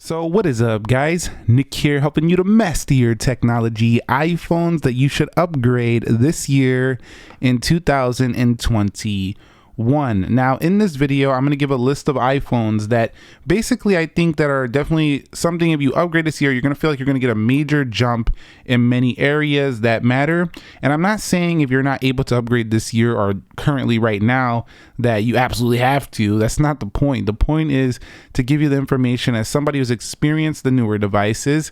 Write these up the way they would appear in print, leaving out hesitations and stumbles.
So what is up, guys? Nick here, helping you to master your technology. iPhones that you should upgrade this year in 2021. Now in this video, I'm going to give a list of iPhones that basically I think that are definitely something, if you upgrade this year, you're going to feel like you're going to get a major jump in many areas that matter. And I'm not saying if you're not able to upgrade this year or currently right now that you absolutely have to. That's not the point. The point is to give you the information as somebody who's experienced the newer devices.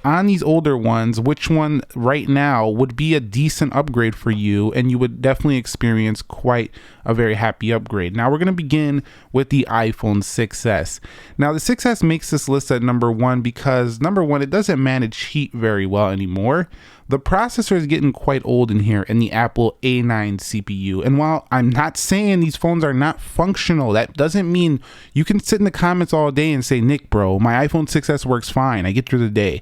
On these older ones, which one right now would be a decent upgrade for you, and you would definitely experience quite a very happy upgrade. Now we're going to begin with the iPhone 6s. Now the 6s makes this list at number one because number one, it doesn't manage heat very well anymore. The processor is getting quite old in here in the Apple A9 CPU. And while I'm not saying these phones are not functional, that doesn't mean you can sit in the comments all day and say, Nick, bro, my iPhone 6s works fine. I get through the day.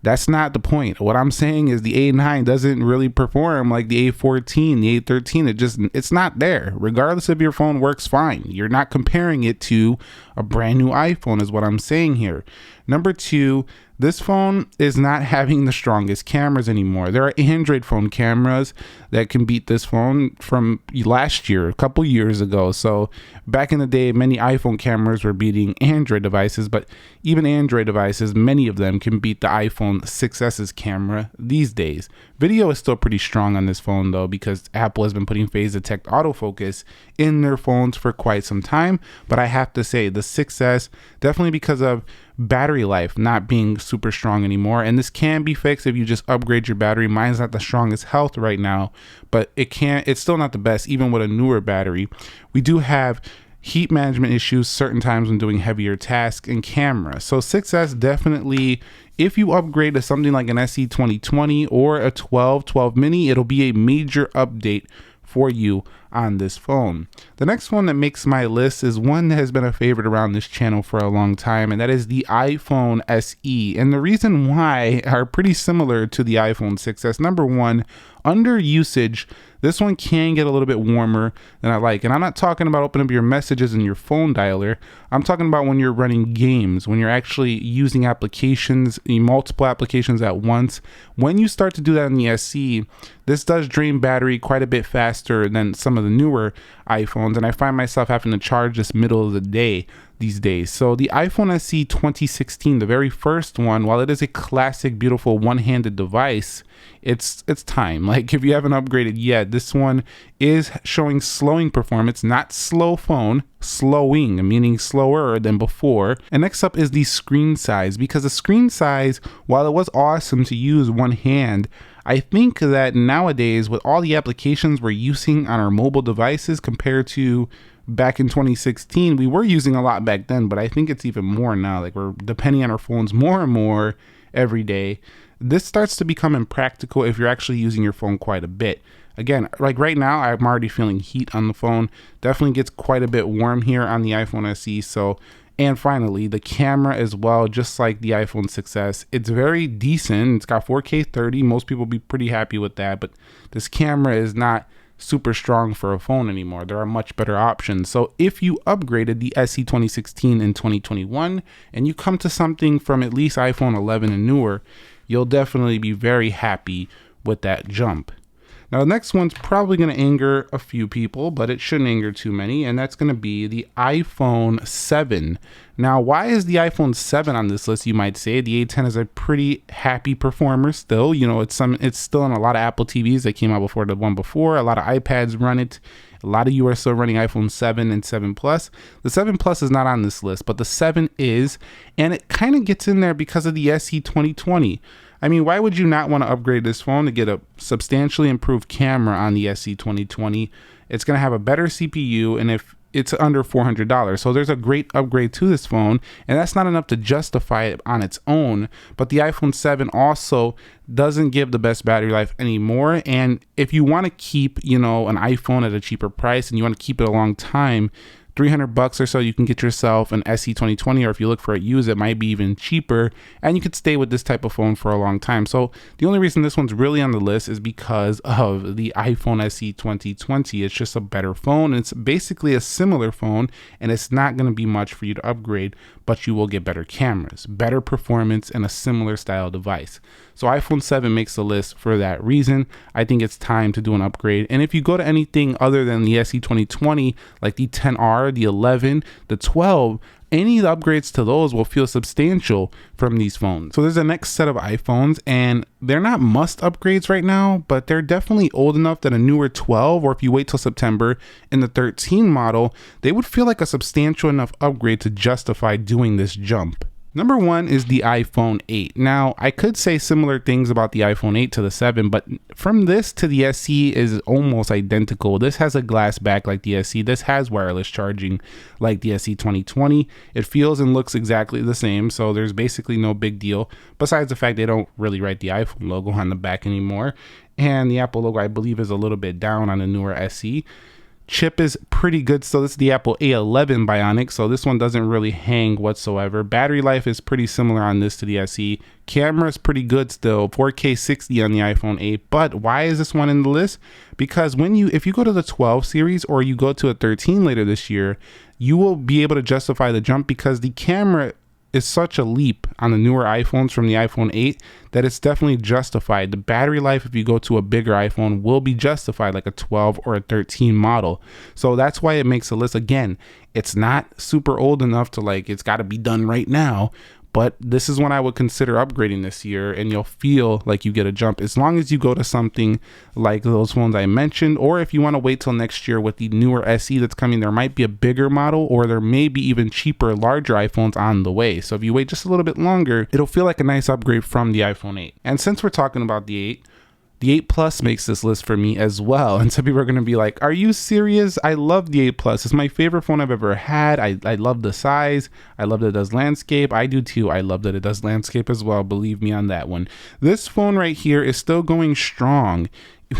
That's not the point. What I'm saying is the A9 doesn't really perform like the A14, the A13. It's not there. Regardless if your phone works fine, you're not comparing it to a brand new iPhone is what I'm saying here. Number two, this phone is not having the strongest cameras anymore. There are Android phone cameras that can beat this phone from last year, a couple years ago. So back in the day, many iPhone cameras were beating Android devices, but even Android devices, many of them can beat the iPhone 6s's camera these days. Video is still pretty strong on this phone though, because Apple has been putting phase detect autofocus in their phones for quite some time. But I have to say the 6s, definitely because of battery life not being super strong anymore, and this can be fixed if you just upgrade your battery. Mine's not the strongest health right now, but it's still not the best even with a newer battery. We do have heat management issues certain times when doing heavier tasks and camera. So 6s definitely, if you upgrade to something like an SE 2020 or a 12 mini, it'll be a major update for you on this phone. The next one that makes my list is one that has been a favorite around this channel for a long time, and that is the iPhone SE. And the reason why are pretty similar to the iPhone 6s. Number one, under usage, this one can get a little bit warmer than I like. And I'm not talking about opening up your messages in your phone dialer. I'm talking about when you're running games, when you're actually using applications, multiple applications at once. When you start to do that in the SE, this does drain battery quite a bit faster than some of the newer iPhones. And I find myself having to charge this middle of the day these days. So the iPhone SE 2016, the very first one, while it is a classic, beautiful one-handed device, it's time. Like, if you haven't upgraded yet, this one is showing slowing performance, not slow phone, slowing, meaning slower than before. And next up is the screen size, because the screen size, while it was awesome to use one hand, I think that nowadays with all the applications we're using on our mobile devices compared to back in 2016, we were using a lot back then, but I think it's even more now. Like, we're depending on our phones more and more every day. This starts to become impractical if you're actually using your phone quite a bit. Again, like right now, I'm already feeling heat on the phone. Definitely gets quite a bit warm here on the iPhone SE. So, and finally, the camera as well, just like the iPhone 6s, it's very decent. It's got 4K 30. Most people will be pretty happy with that, but this camera is not super strong for a phone anymore. There are much better options. So if you upgraded the SE 2016 in 2021 and you come to something from at least iPhone 11 and newer, you'll definitely be very happy with that jump. Now the next one's probably going to anger a few people, but it shouldn't anger too many, and that's going to be the iPhone 7. Now, why is the iPhone 7 on this list, you might say? The A10 is a pretty happy performer still. You know, it's still on a lot of Apple TVs that came out before the one before. A lot of iPads run it. A lot of you are still running iPhone 7 and 7 Plus. The 7 Plus is not on this list, but the 7 is, and it kind of gets in there because of the SE 2020. I mean, why would you not want to upgrade this phone to get a substantially improved camera on the SE 2020? It's going to have a better CPU, and if it's under $400. So there's a great upgrade to this phone, and that's not enough to justify it on its own. But the iPhone 7 also doesn't give the best battery life anymore. And if you want to keep, an iPhone at a cheaper price and you want to keep it a long time, $300 or so, you can get yourself an SE 2020, or if you look for it used, it might be even cheaper, and you could stay with this type of phone for a long time. So the only reason this one's really on the list is because of the iPhone SE 2020. It's just a better phone. It's basically a similar phone, and it's not going to be much for you to upgrade, but you will get better cameras, better performance, and a similar style device. So iPhone 7 makes the list for that reason. I think it's time to do an upgrade. And if you go to anything other than the SE 2020, like the 10R, the 11, the 12, any upgrades to those will feel substantial from these phones. So there's the next set of iPhones, and they're not must upgrades right now, but they're definitely old enough that a newer 12, or if you wait till September in the 13 model, they would feel like a substantial enough upgrade to justify doing this jump. Number one is the iPhone 8. Now, I could say similar things about the iPhone 8 to the 7, but from this to the SE is almost identical. This has a glass back like the SE. This has wireless charging like the SE 2020. It feels and looks exactly the same, so there's basically no big deal, besides the fact they don't really write the iPhone logo on the back anymore. And the Apple logo, I believe, is a little bit down on the newer SE. Chip is pretty good still. This is the Apple A11 Bionic, so this one doesn't really hang whatsoever. Battery life is pretty similar on this to the SE. Camera is pretty good still, 4K 60 on the iPhone 8. But why is this one in the list? Because if you go to the 12 series or you go to a 13 later this year, you will be able to justify the jump because the camera is such a leap on the newer iPhones from the iPhone 8 that it's definitely justified. The battery life, if you go to a bigger iPhone, will be justified like a 12 or a 13 model. So that's why it makes a list. Again, it's not super old enough to like, it's got to be done right now. But this is when I would consider upgrading this year, and you'll feel like you get a jump as long as you go to something like those phones I mentioned. Or if you want to wait till next year with the newer SE that's coming, there might be a bigger model, or there may be even cheaper, larger iPhones on the way. So if you wait just a little bit longer, it'll feel like a nice upgrade from the iPhone 8. And since we're talking about the 8, the 8 Plus makes this list for me as well. And some people are going to be like, are you serious? I love the 8 Plus. It's my favorite phone I've ever had. I love the size. I love that it does landscape. I do too. I love that it does landscape as well. Believe me on that one. This phone right here is still going strong.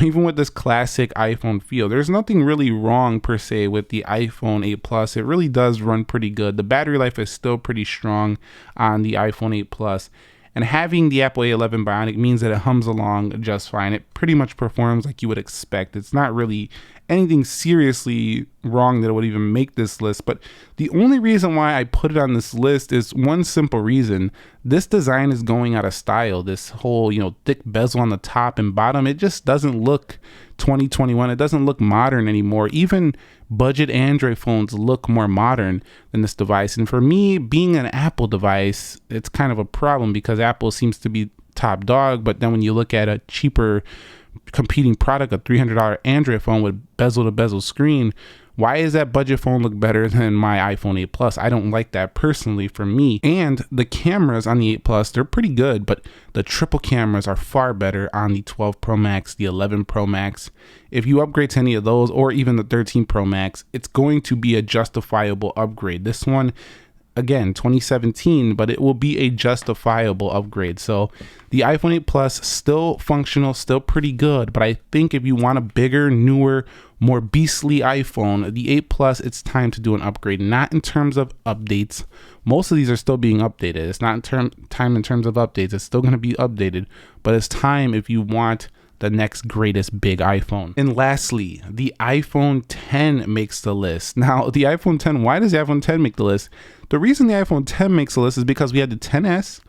Even with this classic iPhone feel, there's nothing really wrong per se with the iPhone 8 Plus. It really does run pretty good. The battery life is still pretty strong on the iPhone 8 Plus. And having the Apple A11 Bionic means that it hums along just fine. It pretty much performs like you would expect. It's not really anything seriously wrong that it would even make this list. But the only reason why I put it on this list is one simple reason. This design is going out of style. This whole, thick bezel on the top and bottom, it just doesn't look 2021. It doesn't look modern anymore. Even budget Android phones look more modern than this device. And for me, being an Apple device, it's kind of a problem because Apple seems to be top dog. But then when you look at a cheaper competing product, a $300 Android phone with bezel to bezel screen, why is that budget phone look better than my iPhone 8 Plus? I don't like that personally for me. And the cameras on the 8 Plus, they're pretty good, but the triple cameras are far better on the 12 Pro Max, the 11 Pro Max. If you upgrade to any of those, or even the 13 Pro Max, it's going to be a justifiable upgrade. This one, again, 2017, but it will be a justifiable upgrade. So the iPhone 8 Plus, still functional, still pretty good, but I think if you want a bigger, newer, more beastly iPhone, the 8 Plus, it's time to do an upgrade. Not in terms of updates. Most of these are still being updated. It's not time in terms of updates. It's still going to be updated, but it's time if you want the next greatest big iPhone. And lastly, the iPhone 10 makes the list. Now, the iPhone 10, why does the iPhone 10 make the list? The reason the iPhone 10 makes the list is because we had the 10s,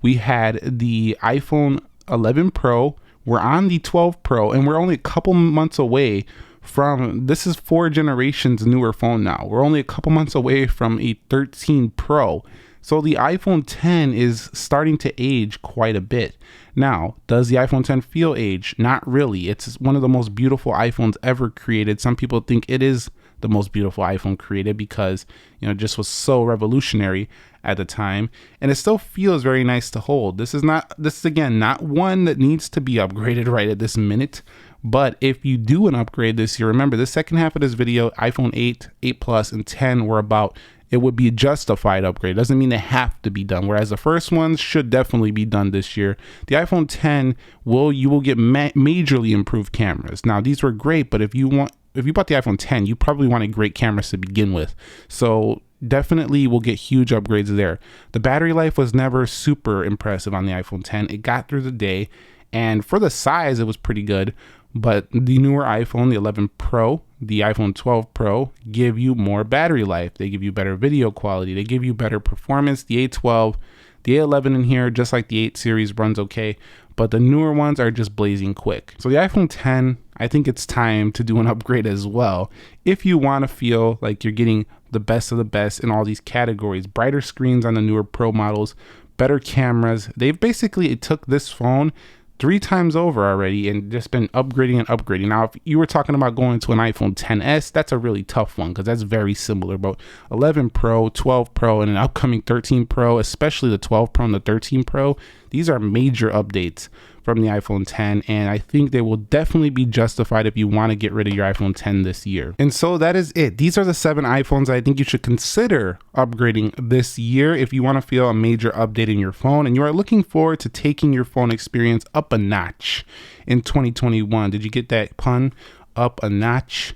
we had the iPhone 11 Pro, we're on the 12 Pro, and we're only a couple months away from, this is 4 generations newer phone now. We're only a couple months away from a 13 Pro. So the iPhone 10 is starting to age quite a bit. Now, does the iPhone 10 feel aged? Not really. It's one of the most beautiful iPhones ever created. Some people think it is the most beautiful iPhone created because, it just was so revolutionary at the time. And it still feels very nice to hold. This is again, not one that needs to be upgraded right at this minute. But if you do an upgrade this year, remember the second half of this video, iPhone 8, 8 Plus, and 10 were about it would be a justified upgrade. It doesn't mean they have to be done. Whereas the first ones should definitely be done this year. The iPhone 10 you will get majorly improved cameras. Now these were great, but if you want if you bought the iPhone 10, you probably wanted great cameras to begin with. So definitely will get huge upgrades there. The battery life was never super impressive on the iPhone 10. It got through the day, and for the size, it was pretty good. But the newer iPhone, the 11 Pro, the iPhone 12 Pro, give you more battery life. They give you better video quality. They give you better performance. The A12, the A11 in here, just like the 8 series, runs okay, but the newer ones are just blazing quick. So the iPhone 10, I think it's time to do an upgrade as well. If you want to feel like you're getting the best of the best in all these categories, brighter screens on the newer Pro models, better cameras. They've basically took this phone 3 times over already and just been upgrading and upgrading. Now, if you were talking about going to an iPhone 10s, that's a really tough one because that's very similar. But 11 Pro, 12 Pro, and an upcoming 13 Pro, especially the 12 Pro and the 13 Pro, these are major updates from the iPhone 10, and I think they will definitely be justified if you want to get rid of your iPhone 10 this year. And so that is it. These are the 7 iPhones I think you should consider upgrading this year if you want to feel a major update in your phone and you are looking forward to taking your phone experience up a notch in 2021. Did you get that pun? Up a notch?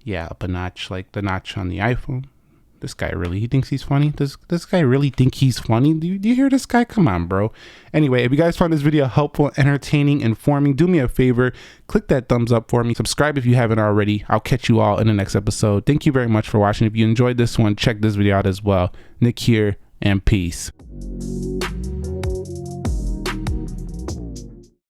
Yeah, up a notch, like the notch on the iPhone. This guy really, he thinks he's funny? Does this guy really think he's funny? Do you hear this guy? Come on, bro. Anyway, if you guys found this video helpful, entertaining, informing, do me a favor, click that thumbs up for me. Subscribe if you haven't already. I'll catch you all in the next episode. Thank you very much for watching. If you enjoyed this one, check this video out as well. Nick here, and peace.